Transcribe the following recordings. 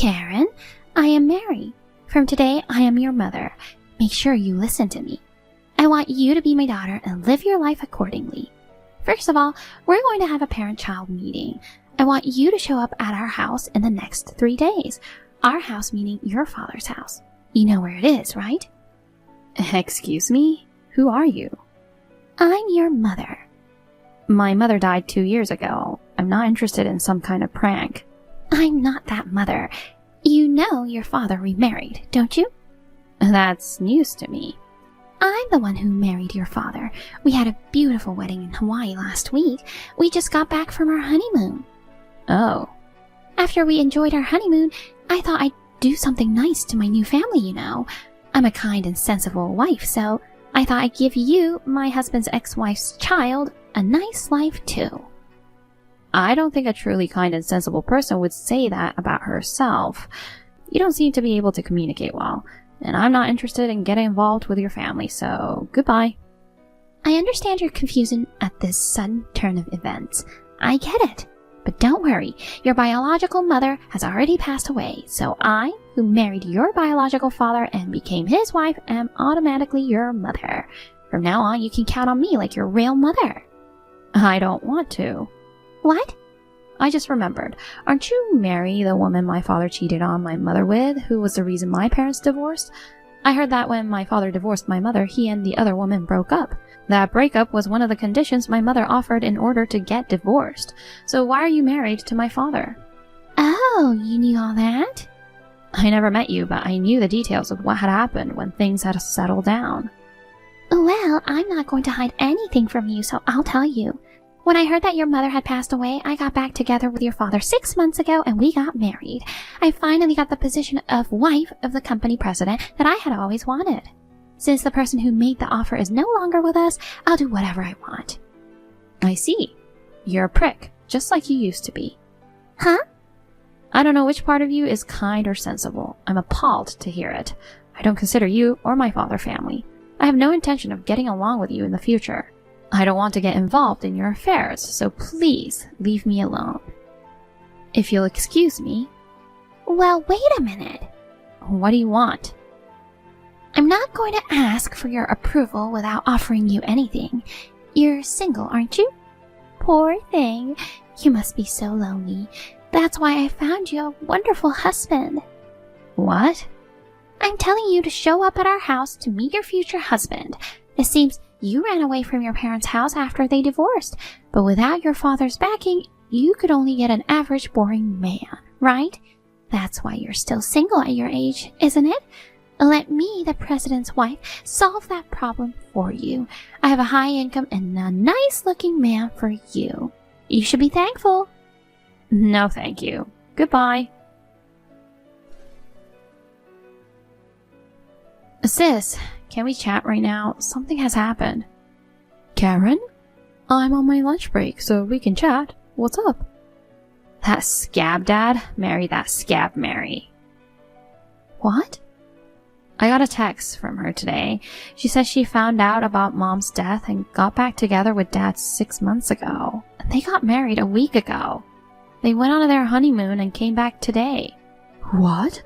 Karen, I am Mary. From today, I am your mother. Make sure you listen to me. I want you to be my daughter and live your life accordingly. First of all, we're going to have a parent-child meeting. I want you to show up at our house in the next 3 days. Our house meaning your father's house. You know where it is, right? Excuse me? Who are you? I'm your mother. My mother died 2 years ago. I'm not interested in some kind of prank. I'm not that mother. You know your father remarried, don't you? That's news to me. I'm the one who married your father. We had a beautiful wedding in Hawaii last week. We just got back from our honeymoon. Oh. After we enjoyed our honeymoon, I thought I'd do something nice to my new family, you know. I'm a kind and sensible wife, so I thought I'd give you, my husband's ex-wife's child, a nice life too. I don't think a truly kind and sensible person would say that about herself. You don't seem to be able to communicate well, and I'm not interested in getting involved with your family, so goodbye. I understand your confusion at this sudden turn of events. I get it. But don't worry, your biological mother has already passed away, so I, who married your biological father and became his wife, am automatically your mother. From now on, you can count on me like your real mother. I don't want to. What? I just remembered. Aren't you Mary, the woman my father cheated on my mother with, who was the reason my parents divorced? I heard that when my father divorced my mother, he and the other woman broke up. That breakup was one of the conditions my mother offered in order to get divorced. So why are you married to my father? Oh, you knew all that? I never met you, but I knew the details of what had happened when things had settled down. Well, I'm not going to hide anything from you, so I'll tell you. When I heard that your mother had passed away, I got back together with your father 6 months ago and we got married. I finally got the position of wife of the company president that I had always wanted. Since the person who made the offer is no longer with us, I'll do whatever I want. I see. You're a prick, just like you used to be. Huh? I don't know which part of you is kind or sensible. I'm appalled to hear it. I don't consider you or my father family. I have no intention of getting along with you in the future. I don't want to get involved in your affairs, so please leave me alone. If you'll excuse me. Well, wait a minute. What do you want? I'm not going to ask for your approval without offering you anything. You're single, aren't you? Poor thing. You must be so lonely. That's why I found you a wonderful husband. What? I'm telling you to show up at our house to meet your future husband. It seems you ran away from your parents' house after they divorced, but without your father's backing, you could only get an average boring man, right? That's why you're still single at your age, isn't it? Let me, the president's wife, solve that problem for you. I have a high income and a nice-looking man for you. You should be thankful. No, thank you. Goodbye. Sis, can we chat right now? Something has happened. Karen? I'm on my lunch break, so we can chat. What's up? That scab dad married that scab Mary. What? I got a text from her today. She says she found out about Mom's death and got back together with Dad 6 months ago. And they got married a week ago. They went on their honeymoon and came back today. What?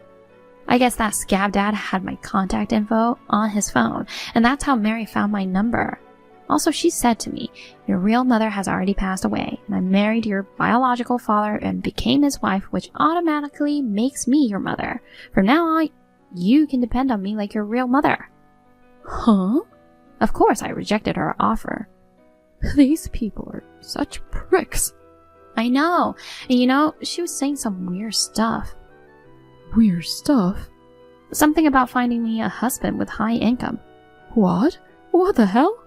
I guess that scab dad had my contact info on his phone, and that's how Mary found my number. Also, she said to me, your real mother has already passed away, and I married your biological father and became his wife, which automatically makes me your mother. From now on, you can depend on me like your real mother. Huh? Of course, I rejected her offer. These people are such pricks. I know. And you know, she was saying some weird stuff. Weird stuff? Something about finding me a husband with high income. What? What the hell?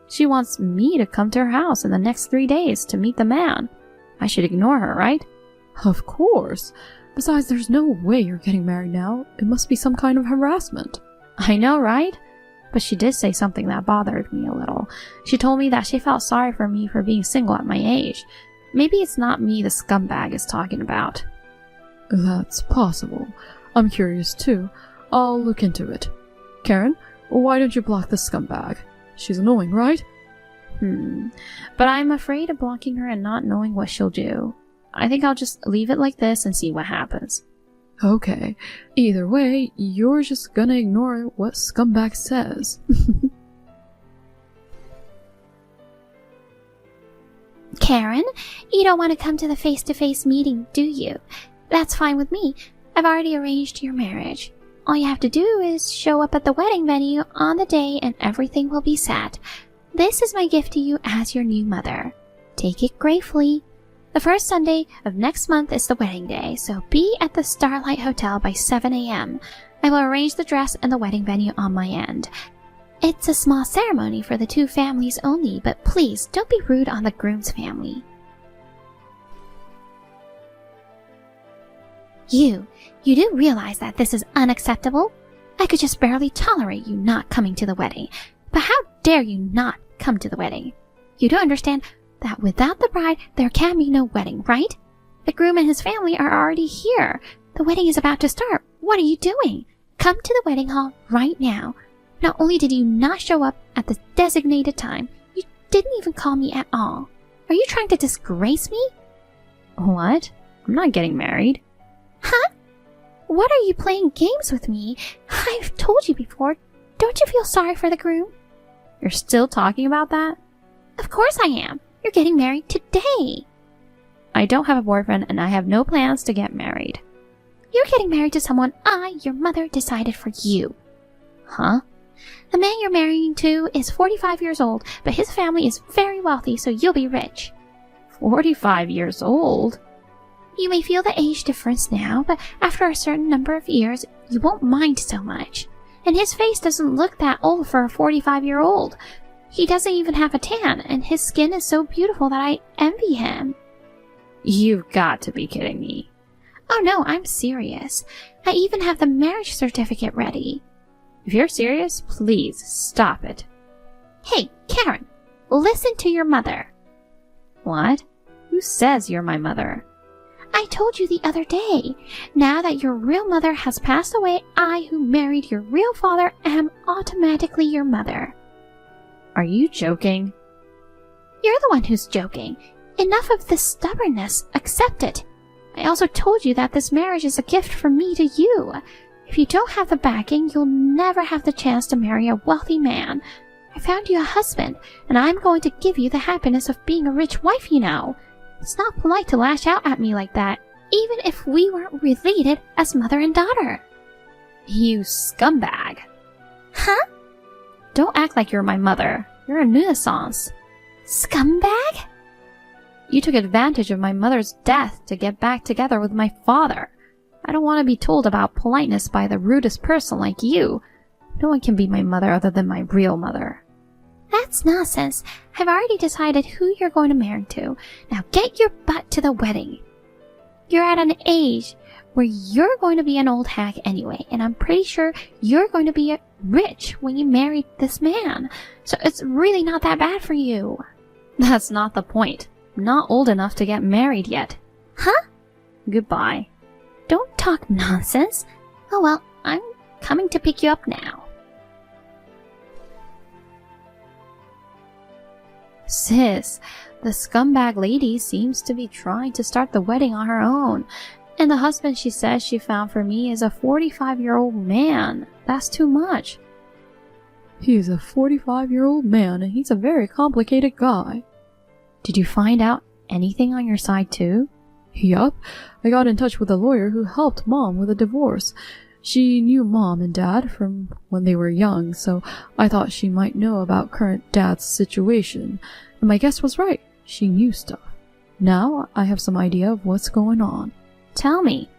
She wants me to come to her house in the next 3 days to meet the man. I should ignore her, right? Of course. Besides, there's no way you're getting married now. It must be some kind of harassment. I know, right? But she did say something that bothered me a little. She told me that she felt sorry for me for being single at my age. Maybe it's not me the scumbag is talking about. That's possible. I'm curious too. I'll look into it. Karen, why don't you block the scumbag? She's annoying, right? But I'm afraid of blocking her and not knowing what she'll do. I think I'll just leave it like this and see what happens. Okay, either way, you're just gonna ignore what Scumbag says. Karen, you don't want to come to the face-to-face meeting, do you? That's fine with me. I've already arranged your marriage. All you have to do is show up at the wedding venue on the day and everything will be set. This is my gift to you as your new mother. Take it gratefully. The first Sunday of next month is the wedding day, so be at the Starlight Hotel by 7 a.m. I will arrange the dress and the wedding venue on my end. It's a small ceremony for the two families only, but please don't be rude on the groom's family. You do realize that this is unacceptable? I could just barely tolerate you not coming to the wedding, but how dare you not come to the wedding? You don't understand that without the bride, there can be no wedding, right? The groom and his family are already here. The wedding is about to start. What are you doing? Come to the wedding hall right now. Not only did you not show up at the designated time, you didn't even call me at all. Are you trying to disgrace me? What? I'm not getting married. Huh? What are you playing games with me? I've told you before. Don't you feel sorry for the groom? You're still talking about that? Of course I am. You're getting married today. I don't have a boyfriend and I have no plans to get married. You're getting married to someone your mother, decided for you. Huh? The man you're marrying to is 45 years old, but his family is very wealthy, so you'll be rich. 45 years old? You may feel the age difference now, but after a certain number of years, you won't mind so much. And his face doesn't look that old for a 45-year-old. He doesn't even have a tan, and his skin is so beautiful that I envy him. You've got to be kidding me. Oh no, I'm serious. I even have the marriage certificate ready. If you're serious, please stop it. Hey, Karen, listen to your mother. What? Who says you're my mother? I told you the other day. Now that your real mother has passed away, I, who married your real father, am automatically your mother. Are you joking? You're the one who's joking. Enough of this stubbornness. Accept it. I also told you that this marriage is a gift from me to you. If you don't have the backing, you'll never have the chance to marry a wealthy man. I found you a husband, and I'm going to give you the happiness of being a rich wife, you know. It's not polite to lash out at me like that, even if we weren't related as mother and daughter. You scumbag. Huh? Don't act like you're my mother. You're a nuisance. Scumbag? You took advantage of my mother's death to get back together with my father. I don't want to be told about politeness by the rudest person like you. No one can be my mother other than my real mother. That's nonsense. I've already decided who you're going to marry to. Now get your butt to the wedding. You're at an age where you're going to be an old hag anyway, and I'm pretty sure you're going to be rich when you marry this man. So it's really not that bad for you. That's not the point. I'm not old enough to get married yet. Huh? Goodbye. Don't talk nonsense. Oh well, I'm coming to pick you up now. Sis, the scumbag lady seems to be trying to start the wedding on her own. And the husband she says she found for me is a 45-year-old man. That's too much. He's a 45-year-old man, and he's a very complicated guy. Did you find out anything on your side too? Yup. I got in touch with a lawyer who helped Mom with a divorce. She knew Mom and Dad from when they were young, so I thought she might know about current Dad's situation. And my guess was right. She knew stuff. Now I have some idea of what's going on. Tell me.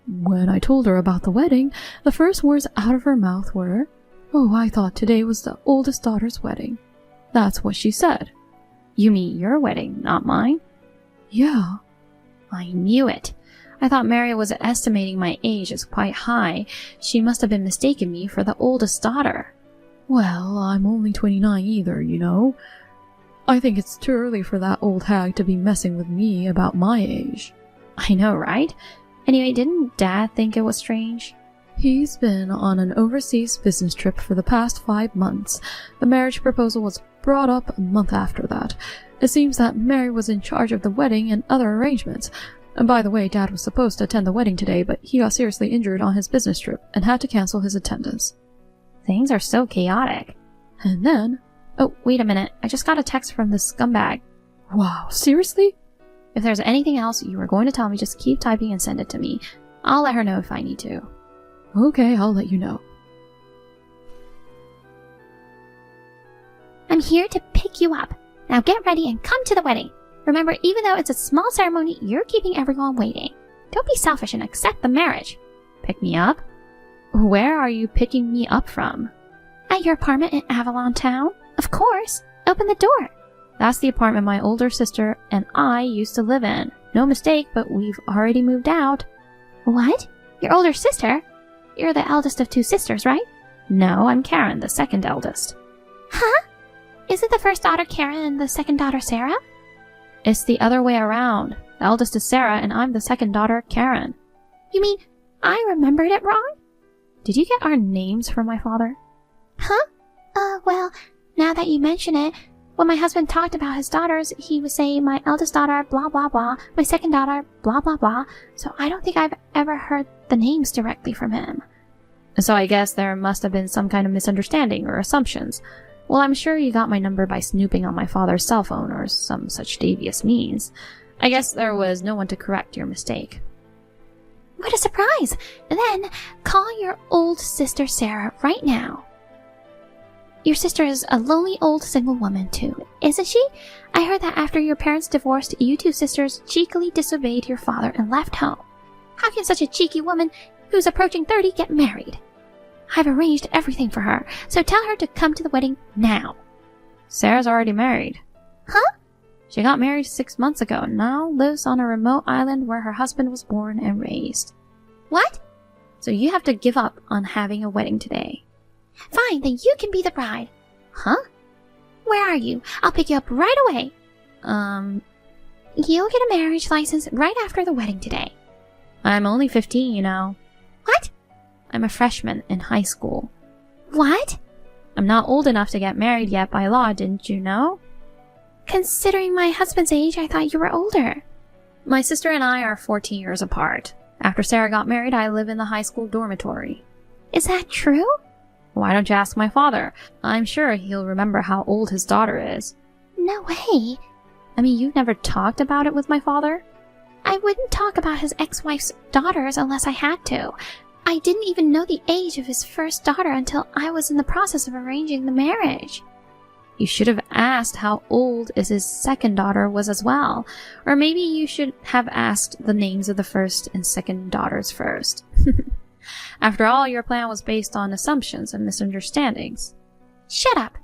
When I told her about the wedding, the first words out of her mouth were, "Oh, I thought today was the oldest daughter's wedding." That's what she said. You mean your wedding, not mine? Yeah. I knew it. I thought Mary was estimating my age as quite high. She must have been mistaking me for the oldest daughter. Well, I'm only 29 either, you know. I think it's too early for that old hag to be messing with me about my age. I know, right? Anyway, didn't Dad think it was strange? He's been on an overseas business trip for the past 5 months. The marriage proposal was brought up a month after that. It seems that Mary was in charge of the wedding and other arrangements, And by the way, Dad was supposed to attend the wedding today, but he got seriously injured on his business trip and had to cancel his attendance. Things are so chaotic. And then... Oh, wait a minute. I just got a text from this scumbag. Wow, seriously? If there's anything else you were going to tell me, just keep typing and send it to me. I'll let her know if I need to. Okay, I'll let you know. I'm here to pick you up. Now get ready and come to the wedding. Remember, even though it's a small ceremony, you're keeping everyone waiting. Don't be selfish and accept the marriage. Pick me up? Where are you picking me up from? At your apartment in Avalon Town? Of course. Open the door. That's the apartment my older sister and I used to live in. No mistake, but we've already moved out. What? Your older sister? You're the eldest of 2 sisters, right? No, I'm Karen, the second eldest. Huh? Isn't the first daughter Karen and the second daughter Sarah? It's the other way around. The eldest is Sarah, and I'm the second daughter, Karen. You mean I remembered it wrong? Did you get our names from my father? Huh? Well, now that you mention it, when my husband talked about his daughters, he would say my eldest daughter, blah blah blah, my second daughter, blah blah blah, so I don't think I've ever heard the names directly from him. So I guess there must have been some kind of misunderstanding or assumptions. Well, I'm sure you got my number by snooping on my father's cell phone or some such devious means. I guess there was no one to correct your mistake. What a surprise! Then, call your old sister Sarah right now. Your sister is a lonely old single woman too, isn't she? I heard that after your parents divorced, you 2 sisters cheekily disobeyed your father and left home. How can such a cheeky woman who's approaching 30 get married? I've arranged everything for her, so tell her to come to the wedding now. Sarah's already married. Huh? She got married 6 months ago and now lives on a remote island where her husband was born and raised. What? So you have to give up on having a wedding today. Fine, then you can be the bride. Huh? Where are you? I'll pick you up right away. You'll get a marriage license right after the wedding today. I'm only 15, you know. What? I'm a freshman in high school. What? I'm not old enough to get married yet by law, didn't you know? Considering my husband's age, I thought you were older. My sister and I are 14 years apart. After Sarah got married, I live in the high school dormitory. Is that true? Why don't you ask my father? I'm sure he'll remember how old his daughter is. No way. I mean, you've never talked about it with my father? I wouldn't talk about his ex-wife's daughters unless I had to. I didn't even know the age of his first daughter until I was in the process of arranging the marriage. You should have asked how old his second daughter was as well. Or maybe you should have asked the names of the first and second daughters first. After all, your plan was based on assumptions and misunderstandings. Shut up.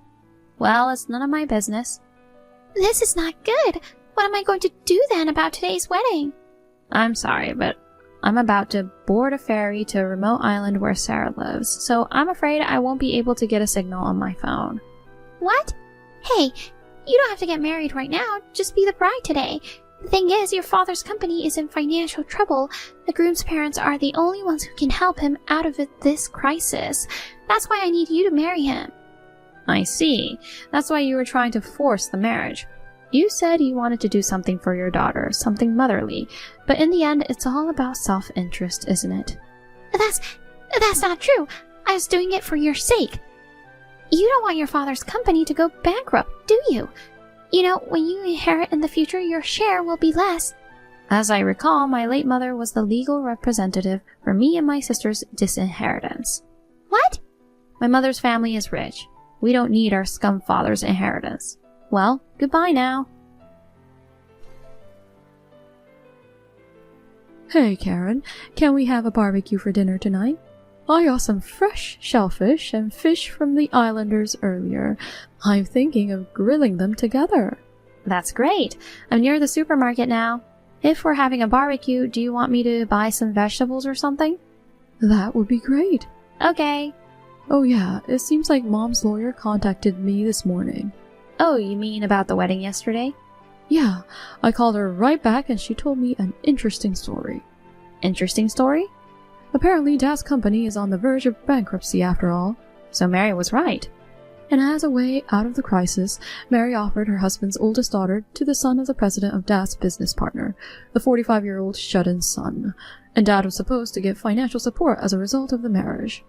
Well, it's none of my business. This is not good. What am I going to do then about today's wedding? I'm sorry, but I'm about to board a ferry to a remote island where Sarah lives, so I'm afraid I won't be able to get a signal on my phone. What? Hey, you don't have to get married right now. Just be the bride today. The thing is, your father's company is in financial trouble. The groom's parents are the only ones who can help him out of this crisis. That's why I need you to marry him. I see. That's why you were trying to force the marriage. You said you wanted to do something for your daughter, something motherly, but in the end, it's all about self-interest, isn't it? That's not true. I was doing it for your sake. You don't want your father's company to go bankrupt, do you? You know, when you inherit in the future, your share will be less. As I recall, my late mother was the legal representative for me and my sister's disinheritance. What? My mother's family is rich. We don't need our scum father's inheritance. Well, goodbye now. Hey, Karen, can we have a barbecue for dinner tonight? I got some fresh shellfish and fish from the islanders earlier. I'm thinking of grilling them together. That's great. I'm near the supermarket now. If we're having a barbecue, do you want me to buy some vegetables or something? That would be great. Okay. Oh yeah, it seems like Mom's lawyer contacted me this morning. Oh, you mean about the wedding yesterday? Yeah, I called her right back and she told me an interesting story. Interesting story? Apparently Dad's company is on the verge of bankruptcy after all, so Mary was right. And as a way out of the crisis, Mary offered her husband's oldest daughter to the son of the president of Dad's business partner, the 45-year-old shut-in son, and Dad was supposed to get financial support as a result of the marriage.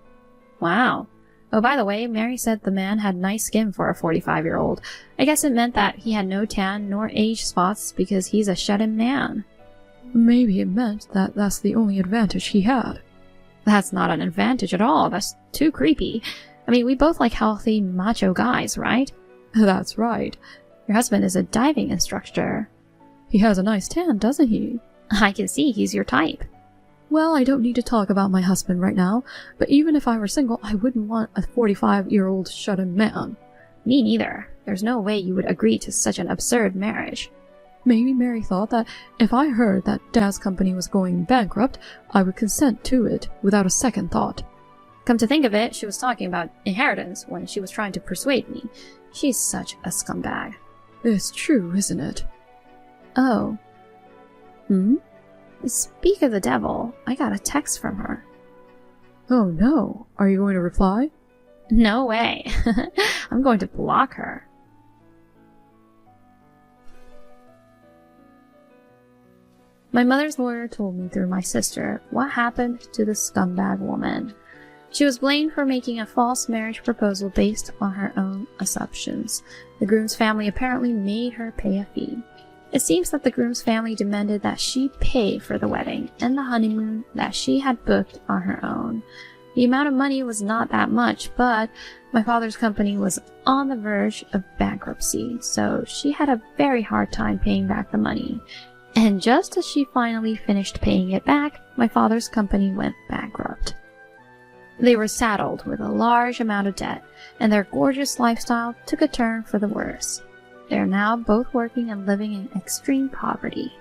Wow. Oh, by the way, Mary said the man had nice skin for a 45-year-old. I guess it meant that he had no tan nor age spots because he's a shut-in man. Maybe it meant that that's the only advantage he had. That's not an advantage at all. That's too creepy. I mean, we both like healthy, macho guys, right? That's right. Your husband is a diving instructor. He has a nice tan, doesn't he? I can see he's your type. Well, I don't need to talk about my husband right now, but even if I were single, I wouldn't want a 45-year-old shut-in man. Me neither. There's no way you would agree to such an absurd marriage. Maybe Mary thought that if I heard that Dad's company was going bankrupt, I would consent to it without a second thought. Come to think of it, she was talking about inheritance when she was trying to persuade me. She's such a scumbag. It's true, isn't it? Oh. Hmm? Speak of the devil, I got a text from her. Oh no, are you going to reply? No way. I'm going to block her. My mother's lawyer told me through my sister what happened to the scumbag woman. She was blamed for making a false marriage proposal based on her own assumptions. The groom's family apparently made her pay a fee. It seems that the groom's family demanded that she pay for the wedding and the honeymoon that she had booked on her own. The amount of money was not that much, but my father's company was on the verge of bankruptcy, so she had a very hard time paying back the money. And just as she finally finished paying it back, my father's company went bankrupt. They were saddled with a large amount of debt, and their gorgeous lifestyle took a turn for the worse. They are now both working and living in extreme poverty.